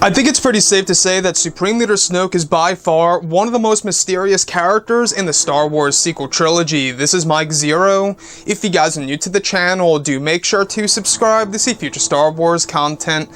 I think it's pretty safe to say that Supreme Leader Snoke is by far one of the most mysterious characters in the Star Wars sequel trilogy. This is Mike Zero. If you guys are new to the channel, do make sure to subscribe to see future Star Wars content.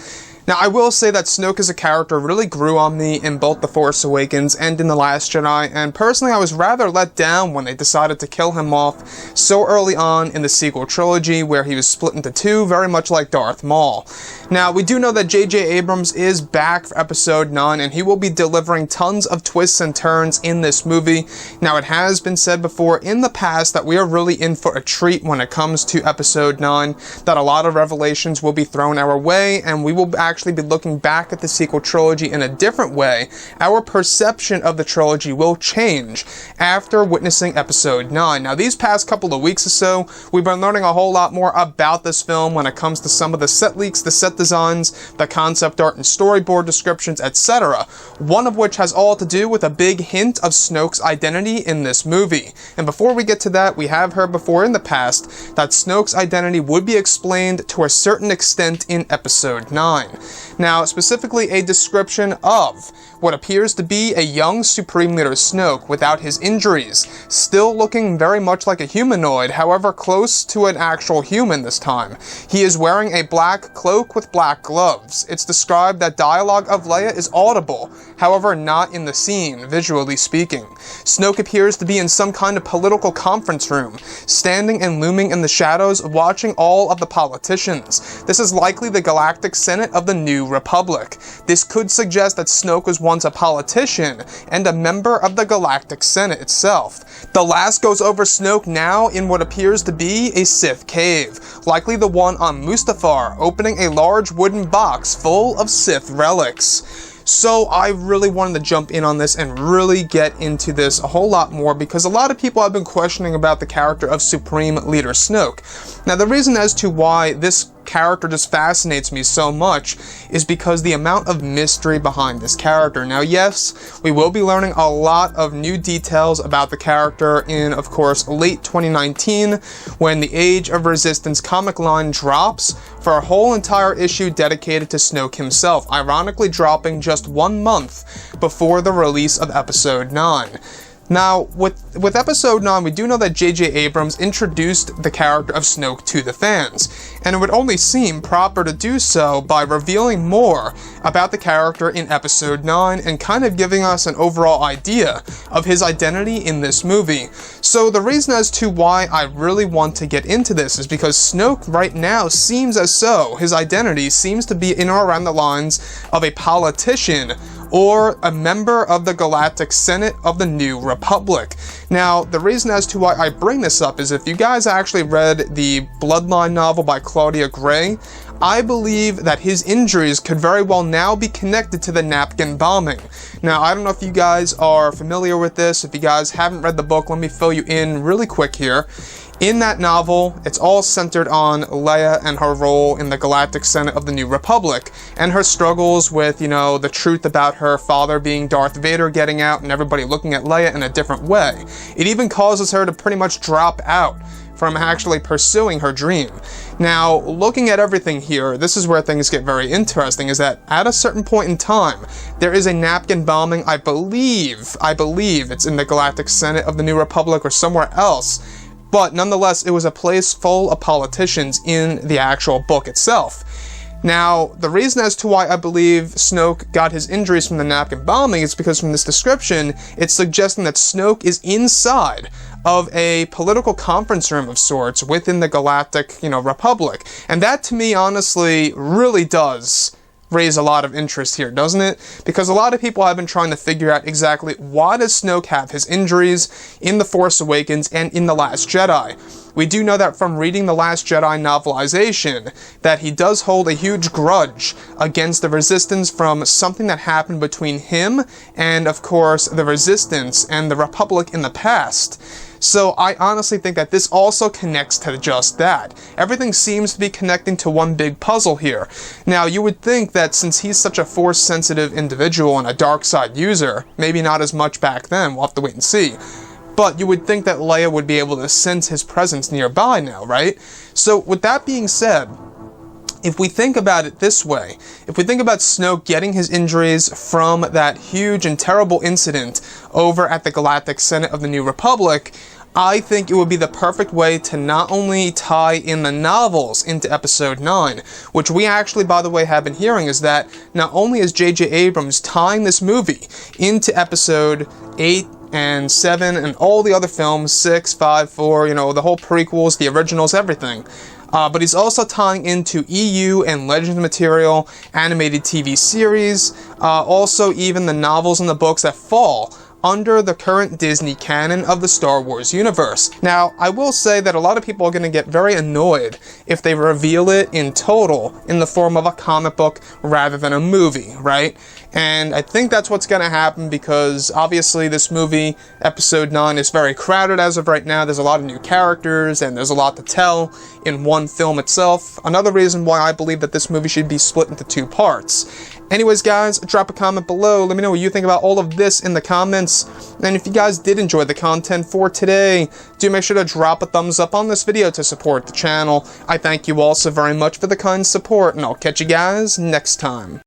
Now, I will say that Snoke as a character really grew on me in both The Force Awakens and in The Last Jedi, and personally I was rather let down when they decided to kill him off so early on in the sequel trilogy, where he was split into two, very much like Darth Maul. Now, we do know that J.J. Abrams is back for Episode 9, and he will be delivering tons of twists and turns in this movie. Now, it has been said before in the past that we are really in for a treat when it comes to Episode 9, that a lot of revelations will be thrown our way, and we will actually be looking back at the sequel trilogy in a different way. Our perception of the trilogy will change after witnessing Episode 9. Now, these past couple of weeks or so, we've been learning a whole lot more about this film when it comes to some of the set leaks, the set designs, the concept art and storyboard descriptions, etc. One of which has all to do with a big hint of Snoke's identity in this movie. And before we get to that, we have heard before in the past that Snoke's identity would be explained to a certain extent in Episode 9. Now, specifically a description of what appears to be a young Supreme Leader Snoke without his injuries, still looking very much like a humanoid, however close to an actual human this time. He is wearing a black cloak with black gloves. It's described that dialogue of Leia is audible, however not in the scene, visually speaking. Snoke appears to be in some kind of political conference room, standing and looming in the shadows, watching all of the politicians. This is likely the Galactic Senate of the New Republic. This could suggest that Snoke was once a politician and a member of the Galactic Senate itself. The last goes over Snoke now in what appears to be a Sith cave, likely the one on Mustafar, opening a large wooden box full of Sith relics. So I really wanted to jump in on this and really get into this a whole lot more, because a lot of people have been questioning about the character of Supreme Leader Snoke. Now, the reason as to why this character just fascinates me so much is because the amount of mystery behind this character. Now, yes, we will be learning a lot of new details about the character in, of course, late 2019, when the Age of Resistance comic line drops for a whole entire issue dedicated to Snoke himself, ironically dropping just 1 month before the release of Episode 9. Now, with Episode 9, we do know that J.J. Abrams introduced the character of Snoke to the fans, and it would only seem proper to do so by revealing more about the character in Episode 9 and kind of giving us an overall idea of his identity in this movie. So the reason as to why I really want to get into this is because Snoke right now seems as though his identity seems to be in or around the lines of a politician or a member of the Galactic Senate of the New Republic. Now, the reason as to why I bring this up is if you guys actually read the Bloodline novel by Claudia Gray, I believe that his injuries could very well now be connected to the napkin bombing. Now, I don't know if you guys are familiar with this. If you guys haven't read the book, let me fill you in really quick here. In that novel, it's all centered on Leia and her role in the Galactic Senate of the New Republic, and her struggles with, the truth about her father being Darth Vader getting out and everybody looking at Leia in a different way. It even causes her to pretty much drop out from actually pursuing her dream. Now, looking at everything here, this is where things get very interesting, is that at a certain point in time, there is a napkin bombing, I believe it's in the Galactic Senate of the New Republic or somewhere else, but nonetheless, it was a place full of politicians in the actual book itself. Now, the reason as to why I believe Snoke got his injuries from the napkin bombing is because from this description, it's suggesting that Snoke is inside of a political conference room of sorts within the Galactic, Republic. And that, to me, honestly, really does raise a lot of interest here, doesn't it? Because a lot of people have been trying to figure out exactly why does Snoke have his injuries in The Force Awakens and in The Last Jedi. We do know that from reading The Last Jedi novelization that he does hold a huge grudge against the Resistance from something that happened between him and, of course, the Resistance and the Republic in the past. So I honestly think that this also connects to just that. Everything seems to be connecting to one big puzzle here. Now, you would think that since he's such a Force-sensitive individual and a dark side user, maybe not as much back then, we'll have to wait and see, but you would think that Leia would be able to sense his presence nearby now, right? So with that being said, If we think about it this way, if we think about Snoke getting his injuries from that huge and terrible incident over at the Galactic Senate of the New Republic, I think it would be the perfect way to not only tie in the novels into Episode 9, which we actually, by the way, have been hearing, is that not only is J.J. Abrams tying this movie into Episode 8 and 7 and all the other films, 6, 5, 4, you know, the whole prequels, the originals, everything. But he's also tying into EU and Legends material, animated TV series, also even the novels and the books that fall under the current Disney canon of the Star Wars universe. Now, I will say that a lot of people are going to get very annoyed if they reveal it in total in the form of a comic book rather than a movie, right? And I think that's what's going to happen because obviously this movie, Episode 9, is very crowded as of right now. There's a lot of new characters and there's a lot to tell in one film itself. Another reason why I believe that this movie should be split into 2 parts. Anyways, guys, drop a comment below. Let me know what you think about all of this in the comments. And if you guys did enjoy the content for today, do make sure to drop a thumbs up on this video to support the channel. I thank you all so very much for the kind support, and I'll catch you guys next time.